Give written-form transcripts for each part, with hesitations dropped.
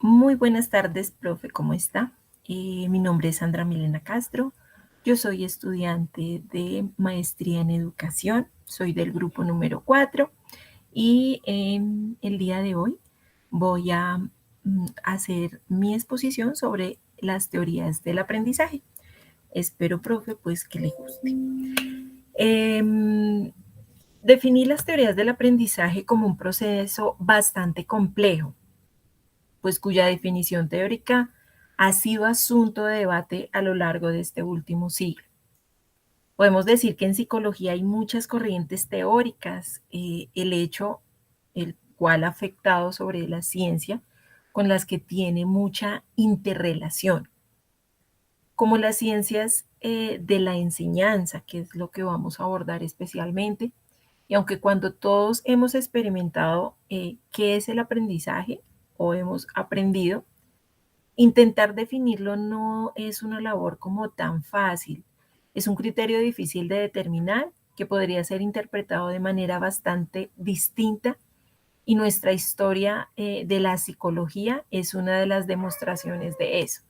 Muy buenas tardes, profe, ¿cómo está? Mi nombre es Sandra Milena Castro. Yo soy estudiante de maestría en educación, soy del grupo número 4 y en el día de hoy voy a hacer mi exposición sobre las teorías del aprendizaje. Espero, profe, pues que le guste. Em, Definí las teorías del aprendizaje como un proceso bastante complejo, pues cuya definición teórica ha sido asunto de debate a lo largo de este último siglo. Podemos decir que en psicología hay muchas corrientes teóricas, el hecho el cual ha afectado sobre la ciencia, con las que tiene mucha interrelación, como las ciencias de la enseñanza, que es lo que vamos a abordar especialmente. Y aunque cuando todos hemos experimentado qué es el aprendizaje o hemos aprendido, intentar definirlo no es una labor como tan fácil. Es un criterio difícil de determinar que podría ser interpretado de manera bastante distinta y nuestra historia de la psicología es una de las demostraciones de eso.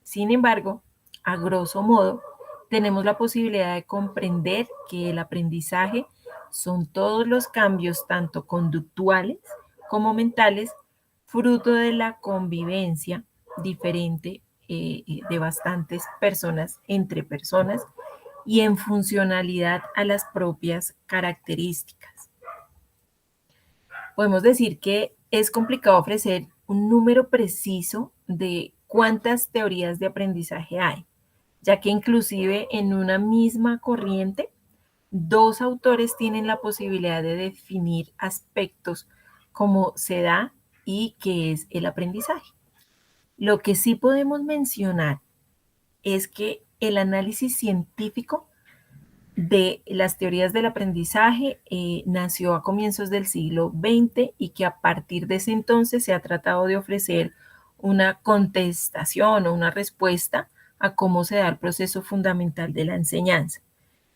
Sin embargo, a grosso modo, tenemos la posibilidad de comprender que el aprendizaje son todos los cambios, tanto conductuales como mentales, fruto de la convivencia diferente de bastantes personas entre personas y en funcionalidad a las propias características. Podemos decir que es complicado ofrecer un número preciso de cuántas teorías de aprendizaje hay, ya que inclusive en una misma corriente, dos autores tienen la posibilidad de definir aspectos como se da y qué es el aprendizaje. Lo que sí podemos mencionar es que el análisis científico de las teorías del aprendizaje nació a comienzos del siglo XX y que a partir de ese entonces se ha tratado de ofrecer una contestación o una respuesta a cómo se da el proceso fundamental de la enseñanza.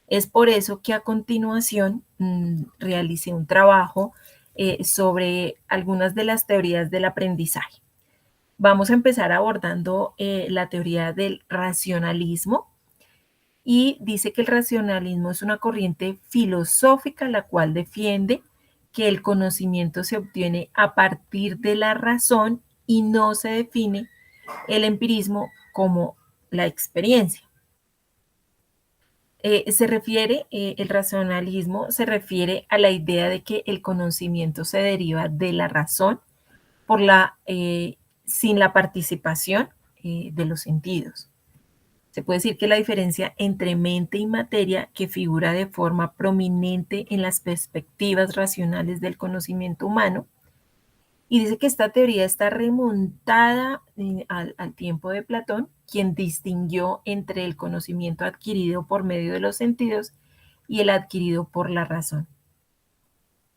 Es por eso que a continuación realicé un trabajo sobre algunas de las teorías del aprendizaje. Vamos a empezar abordando la teoría del racionalismo, y dice que el racionalismo es una corriente filosófica la cual defiende que el conocimiento se obtiene a partir de la razón y no se define el empirismo como la experiencia. El racionalismo se refiere a la idea de que el conocimiento se deriva de la razón por sin la participación de los sentidos. Se puede decir que la diferencia entre mente y materia, que figura de forma prominente en las perspectivas racionales del conocimiento humano, y dice que esta teoría está remontada al tiempo de Platón, quien distinguió entre el conocimiento adquirido por medio de los sentidos y el adquirido por la razón.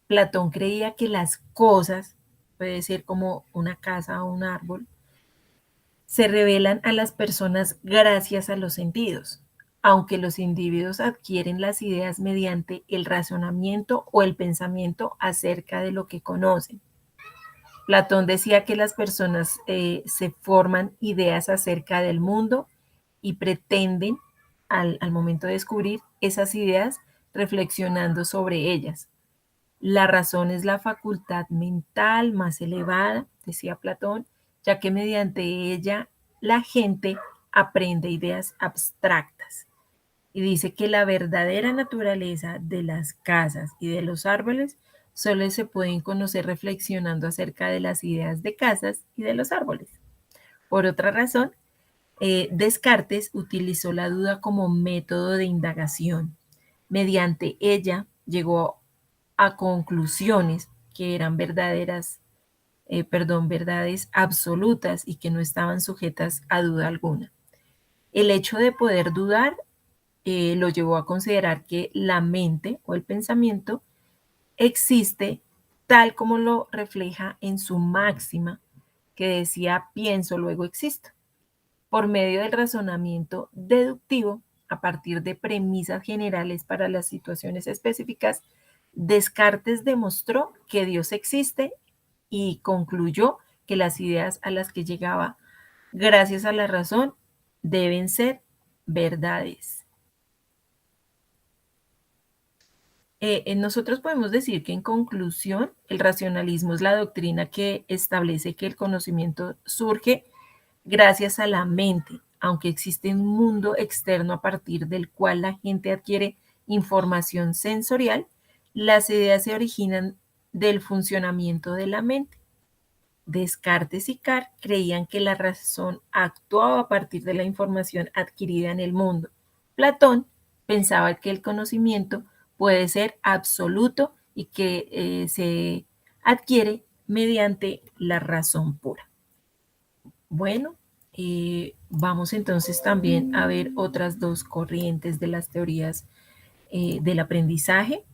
Platón creía que las cosas, puede ser como una casa o un árbol, se revelan a las personas gracias a los sentidos, aunque los individuos adquieren las ideas mediante el razonamiento o el pensamiento acerca de lo que conocen. Platón decía que las personas se forman ideas acerca del mundo y pretenden, al momento de descubrir esas ideas, reflexionando sobre ellas. La razón es la facultad mental más elevada, decía Platón, ya que mediante ella la gente aprende ideas abstractas. Y dice que la verdadera naturaleza de las casas y de los árboles solo se pueden conocer reflexionando acerca de las ideas de casas y de los árboles. Por otra razón, Descartes utilizó la duda como método de indagación. Mediante ella llegó a conclusiones que eran verdades absolutas y que no estaban sujetas a duda alguna. El hecho de poder dudar lo llevó a considerar que la mente o el pensamiento existe tal como lo refleja en su máxima, que decía pienso, luego existo, por medio del razonamiento deductivo a partir de premisas generales para las situaciones específicas. Descartes demostró que Dios existe y concluyó que las ideas a las que llegaba gracias a la razón deben ser verdades. Nosotros podemos decir que en conclusión, el racionalismo es la doctrina que establece que el conocimiento surge gracias a la mente, aunque existe un mundo externo a partir del cual la gente adquiere información sensorial, las ideas se originan del funcionamiento de la mente. Descartes y Carr creían que la razón actuaba a partir de la información adquirida en el mundo. Platón pensaba que el conocimiento puede ser absoluto y que se adquiere mediante la razón pura. Bueno, vamos entonces también a ver otras dos corrientes de las teorías del aprendizaje.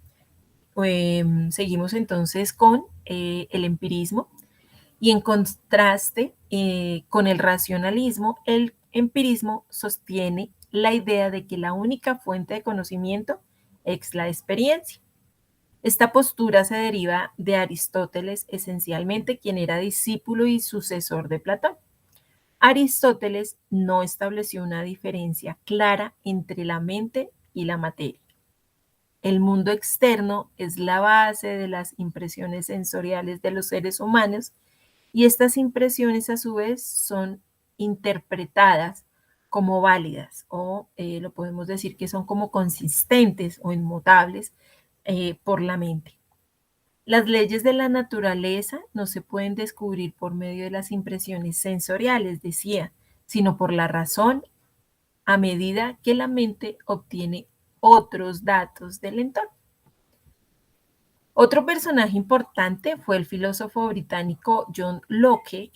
Seguimos entonces con el empirismo. Y en contraste con el racionalismo, el empirismo sostiene la idea de que la única fuente de conocimiento es la experiencia. Esta postura se deriva de Aristóteles, esencialmente quien era discípulo y sucesor de Platón. Aristóteles no estableció una diferencia clara entre la mente y la materia. El mundo externo es la base de las impresiones sensoriales de los seres humanos y estas impresiones a su vez son interpretadas como válidas o lo podemos decir que son como consistentes o inmutables por la mente. Las leyes de la naturaleza no se pueden descubrir por medio de las impresiones sensoriales, decía, sino por la razón a medida que la mente obtiene otros datos del entorno. Otro personaje importante fue el filósofo británico John Locke,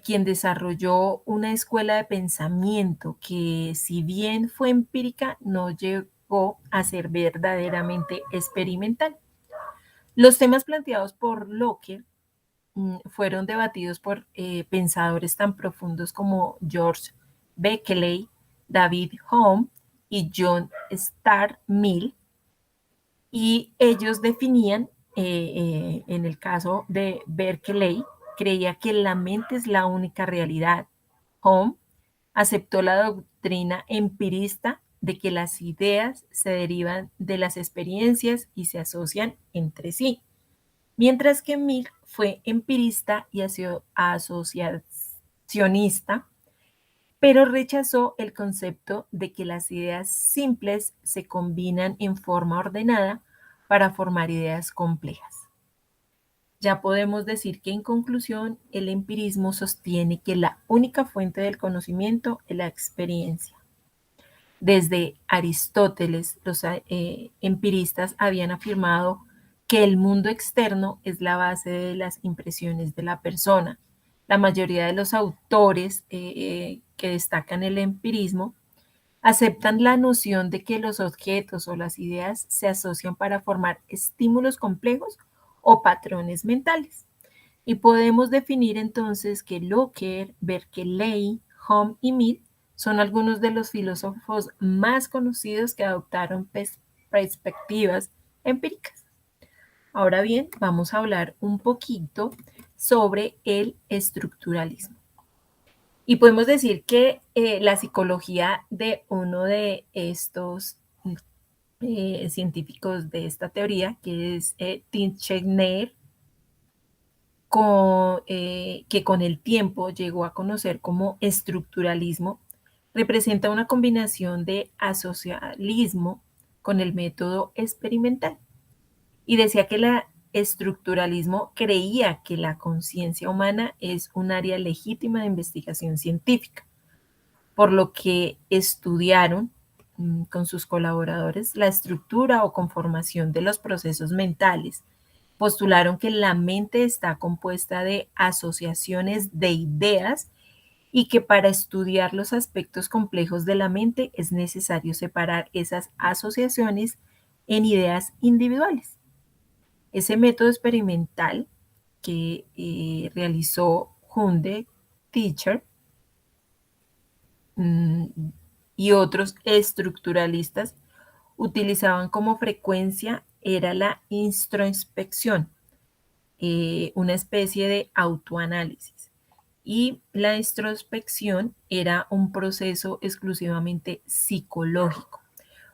quien desarrolló una escuela de pensamiento que, si bien fue empírica, no llegó a ser verdaderamente experimental. Los temas planteados por Locke fueron debatidos por pensadores tan profundos como George Berkeley, David Hume y John Stuart Mill, y ellos definían, en el caso de Berkeley, creía que la mente es la única realidad. Hume aceptó la doctrina empirista de que las ideas se derivan de las experiencias y se asocian entre sí, mientras que Mill fue empirista y asociacionista, pero rechazó el concepto de que las ideas simples se combinan en forma ordenada para formar ideas complejas. Ya podemos decir que en conclusión, el empirismo sostiene que la única fuente del conocimiento es la experiencia. Desde Aristóteles, los empiristas habían afirmado que el mundo externo es la base de las impresiones de la persona. La mayoría de los autores que destacan el empirismo aceptan la noción de que los objetos o las ideas se asocian para formar estímulos complejos o patrones mentales. Y podemos definir entonces que Locke, Berkeley, Hume y Mill son algunos de los filósofos más conocidos que adoptaron perspectivas empíricas. Ahora bien, vamos a hablar un poquito sobre el estructuralismo. Y podemos decir que la psicología de uno de estos científicos de esta teoría, que es Tim Chetner, que con el tiempo llegó a conocer como estructuralismo, representa una combinación de asocialismo con el método experimental. Y decía que el estructuralismo creía que la conciencia humana es un área legítima de investigación científica, por lo que estudiaron con sus colaboradores la estructura o conformación de los procesos mentales. Postularon que la mente está compuesta de asociaciones de ideas y que para estudiar los aspectos complejos de la mente es necesario separar esas asociaciones en ideas individuales. Ese método experimental que realizó Hunde, Teacher mmm, y otros estructuralistas utilizaban como frecuencia era la introspección, una especie de autoanálisis. Y la introspección era un proceso exclusivamente psicológico,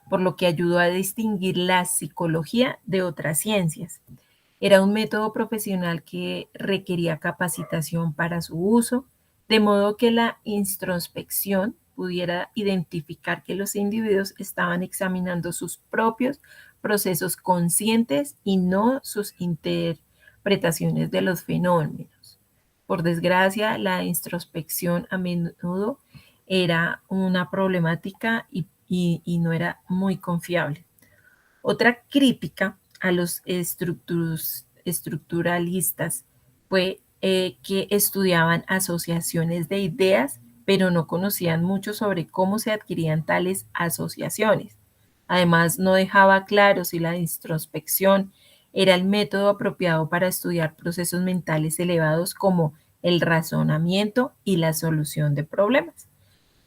por lo que ayudó a distinguir la psicología de otras ciencias. Era un método profesional que requería capacitación para su uso, de modo que la introspección pudiera identificar que los individuos estaban examinando sus propios procesos conscientes y no sus interpretaciones de los fenómenos. Por desgracia, la introspección a menudo era una problemática y no era muy confiable. Otra crítica a los estructuralistas fue que estudiaban asociaciones de ideas, pero no conocían mucho sobre cómo se adquirían tales asociaciones. Además, no dejaba claro si la introspección era el método apropiado para estudiar procesos mentales elevados como el razonamiento y la solución de problemas,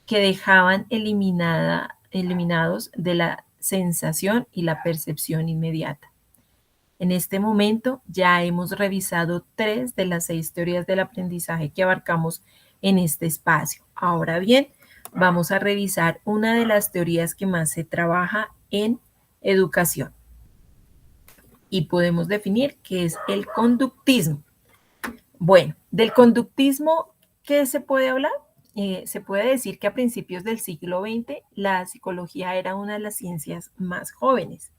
que dejaban eliminados de la sensación y la percepción inmediata. En este momento ya hemos revisado 3 de las 6 teorías del aprendizaje que abarcamos en este espacio. Ahora bien, vamos a revisar una de las teorías que más se trabaja en educación y podemos definir qué es el conductismo. Bueno, del conductismo, ¿qué se puede hablar? Se puede decir que a principios del siglo XX la psicología era una de las ciencias más jóvenes.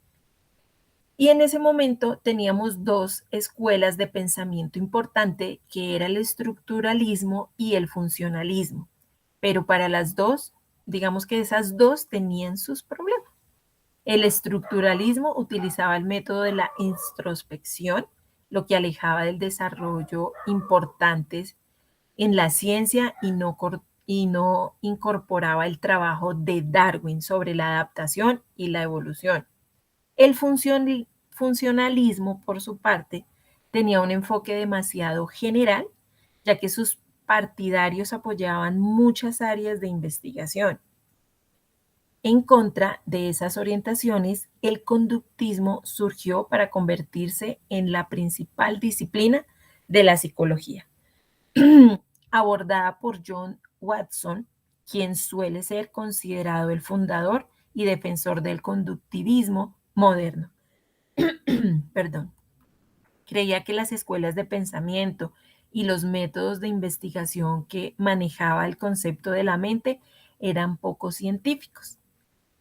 Y en ese momento teníamos dos escuelas de pensamiento importante, que era el estructuralismo y el funcionalismo. Pero para las dos, digamos que esas dos tenían sus problemas. El estructuralismo utilizaba el método de la introspección, lo que alejaba del desarrollo importantes en la ciencia y no incorporaba el trabajo de Darwin sobre la adaptación y la evolución. El funcionalismo, por su parte, tenía un enfoque demasiado general, ya que sus partidarios apoyaban muchas áreas de investigación. En contra de esas orientaciones, el conductismo surgió para convertirse en la principal disciplina de la psicología, abordada por John Watson, quien suele ser considerado el fundador y defensor del conductivismo moderno. Perdón. Creía que las escuelas de pensamiento y los métodos de investigación que manejaba el concepto de la mente eran poco científicos.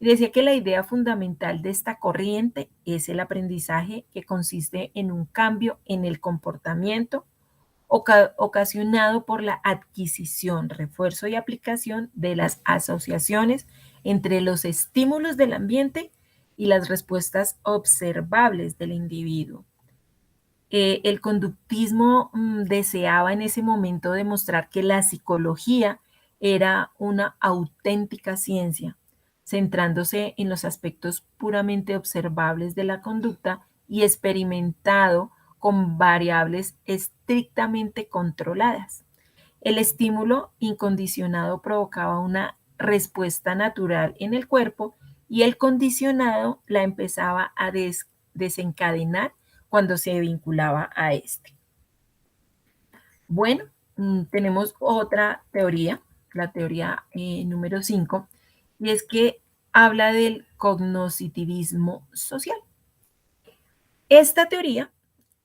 Y decía que la idea fundamental de esta corriente es el aprendizaje, que consiste en un cambio en el comportamiento ocasionado por la adquisición, refuerzo y aplicación de las asociaciones entre los estímulos del ambiente y las respuestas observables del individuo. El conductismo deseaba en ese momento demostrar que la psicología era una auténtica ciencia, centrándose en los aspectos puramente observables de la conducta y experimentado con variables estrictamente controladas. El estímulo incondicionado provocaba una respuesta natural en el cuerpo y el condicionado la empezaba a desencadenar cuando se vinculaba a este. Bueno, tenemos otra teoría, la teoría número 5, y es que habla del cognoscitivismo social. Esta teoría,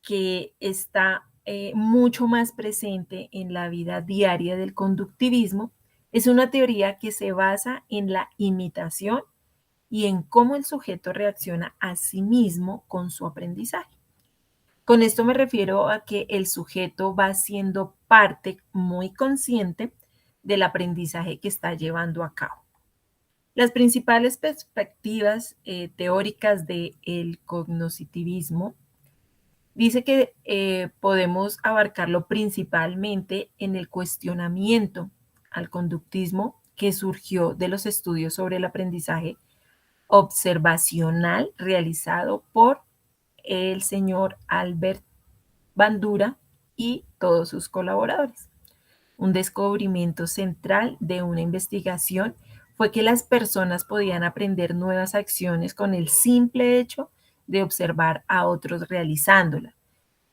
que está mucho más presente en la vida diaria del conductivismo, es una teoría que se basa en la imitación y en cómo el sujeto reacciona a sí mismo con su aprendizaje. Con esto me refiero a que el sujeto va siendo parte muy consciente del aprendizaje que está llevando a cabo. Las principales perspectivas teóricas del cognoscitivismo dice que podemos abarcarlo principalmente en el cuestionamiento al conductismo, que surgió de los estudios sobre el aprendizaje observacional realizado por el señor Albert Bandura y todos sus colaboradores. Un descubrimiento central de una investigación fue que las personas podían aprender nuevas acciones con el simple hecho de observar a otros realizándola,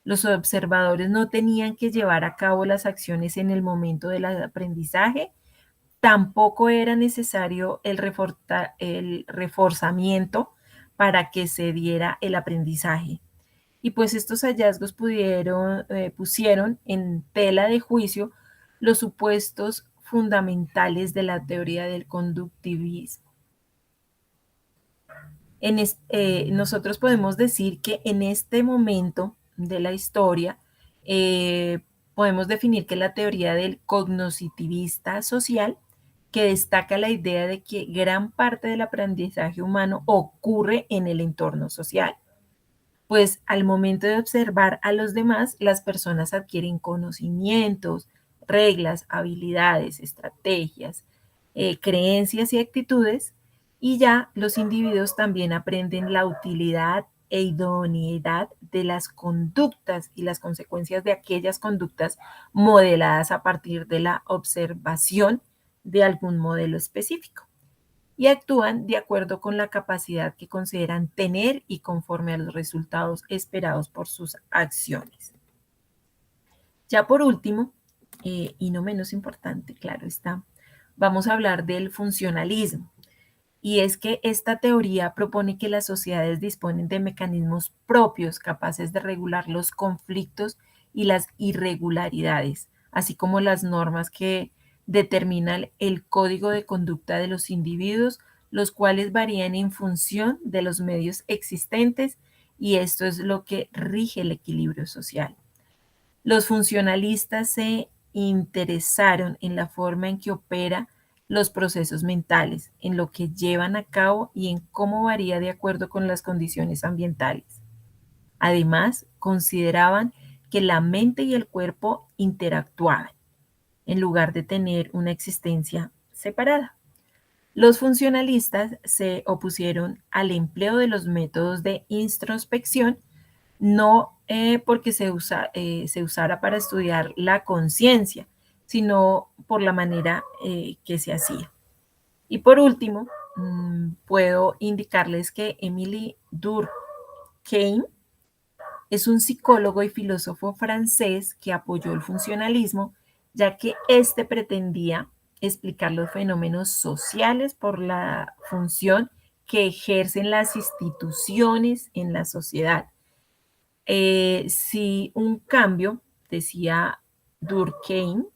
Los observadores no tenían que llevar a cabo las acciones en el momento del aprendizaje, tampoco era necesario el reforzamiento para que se diera el aprendizaje. Y pues estos hallazgos pusieron en tela de juicio los supuestos fundamentales de la teoría del conductivismo. Nosotros podemos decir que en este momento de la historia eh, podemos definir que la teoría del cognitivista social, que destaca la idea de que gran parte del aprendizaje humano ocurre en el entorno social. Pues al momento de observar a los demás, las personas adquieren conocimientos, reglas, habilidades, estrategias, creencias y actitudes, y ya los individuos también aprenden la utilidad e idoneidad de las conductas y las consecuencias de aquellas conductas modeladas a partir de la observación de algún modelo específico y actúan de acuerdo con la capacidad que consideran tener y conforme a los resultados esperados por sus acciones. Ya por último, y no menos importante, claro está, vamos a hablar del funcionalismo. Y es que esta teoría propone que las sociedades disponen de mecanismos propios capaces de regular los conflictos y las irregularidades, así como las normas que determinan el código de conducta de los individuos, los cuales varían en función de los medios existentes, y esto es lo que rige el equilibrio social. Los funcionalistas se interesaron en la forma en que opera los procesos mentales, en lo que llevan a cabo y en cómo varía de acuerdo con las condiciones ambientales. Además, consideraban que la mente y el cuerpo interactuaban, en lugar de tener una existencia separada. Los funcionalistas se opusieron al empleo de los métodos de introspección, no porque se usara para estudiar la conciencia, sino por la manera que se hacía. Y por último, puedo indicarles que Emily Durkheim es un psicólogo y filósofo francés que apoyó el funcionalismo, ya que éste pretendía explicar los fenómenos sociales por la función que ejercen las instituciones en la sociedad. Si un cambio, decía Durkheim,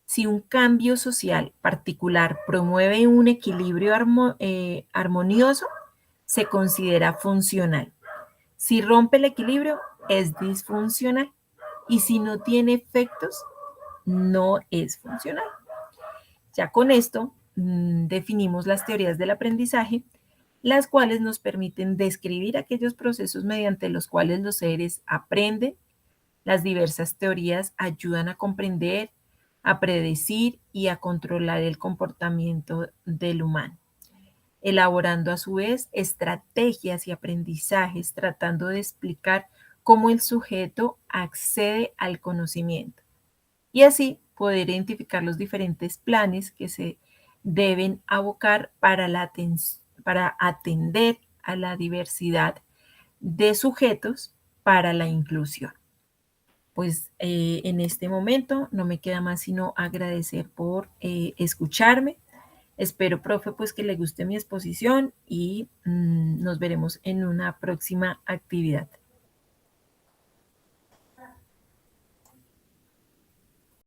si un cambio social particular promueve un equilibrio armonioso, se considera funcional. Si rompe el equilibrio, es disfuncional. Y si no tiene efectos, no es funcional. Ya con esto definimos las teorías del aprendizaje, las cuales nos permiten describir aquellos procesos mediante los cuales los seres aprenden. Las diversas teorías ayudan a comprender, a predecir y a controlar el comportamiento del humano, elaborando a su vez estrategias y aprendizajes tratando de explicar cómo el sujeto accede al conocimiento y así poder identificar los diferentes planes que se deben abocar para atender a la diversidad de sujetos para la inclusión. Pues en este momento no me queda más sino agradecer por escucharme. Espero, profe, pues que le guste mi exposición y nos veremos en una próxima actividad.